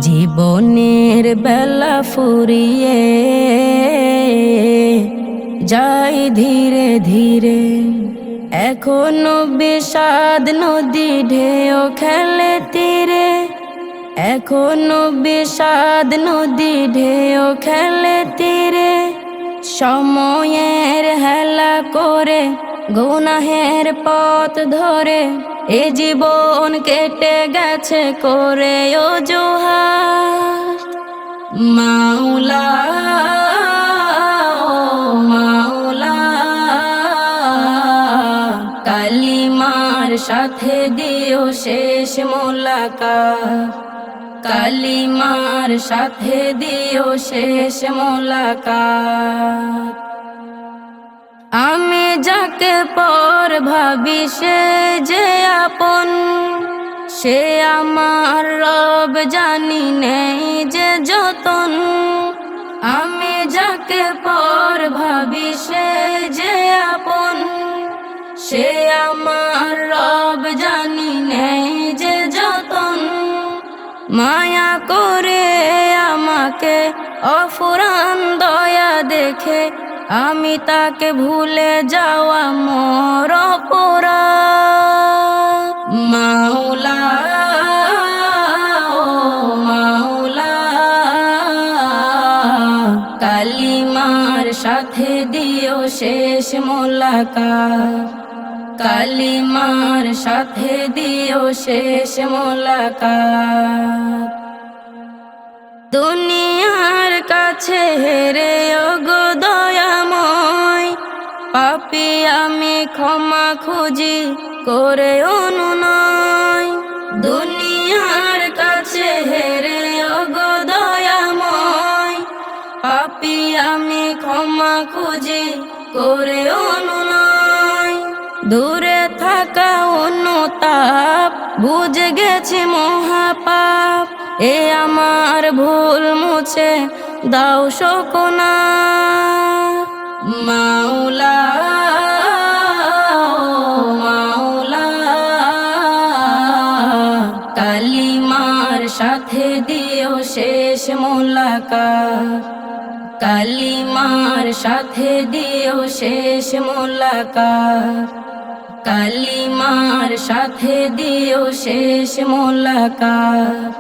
জীবনের বেলা ফুরিয়ে যাই ধীরে ধীরে, এখনো বিষাদ নদী ঢেউ খেলে তীরে, এখনো বিষাদ নদী ঢেউ খেলে তীরে। সময়ের হেলা করে গুনাহের পথ ধরে এ জীবন কেটে গেছে করে অজুহাত। মাওলা ও মাওলা, কালিমার সাথে দিও শেষ মোলাকাত, কালিমার সাথে দিও শেষ মোলাকাত। আমি যাকে পর ভাবি সে যে আপন, সে আমার রব জানি নেই যে যতন। আমি যাকে পর ভাবি সে যে আপন, সে আমার রব জানি নেই যে যতন। মায়া করে আমাকে অফুরান দয়া দেখে আমি তাকে ভুলে যাওয়া মোর অপরাধ। মাওলা ও মাওলা, কালিমার সাথে দিও শেষ মোলাকাত, কালিমার সাথে দিও শেষ মোলাকাত। দুনিয়ার কাছে হেরে ওগো দয়াময়, পাপী আমি ক্ষমা খুঁজি করে অনুনয়। দুনিয়ার কাছে হেরে ওগো দয়াময়, পাপী আমি ক্ষমা খুঁজি করে অনুনয়। দূরে থাকা অনুতাপ বুঝে গেছি মহাপাপ, এ আমার ভুল মুছে দাও শোকনা। মাওলা ও মাওলা, কালিমার সাথে দিও শেষ মোলাকাত, কালিমার সাথে দিও শেষ মোলাকাত, কালিমার সাথে দিও শেষ মোলাকাত।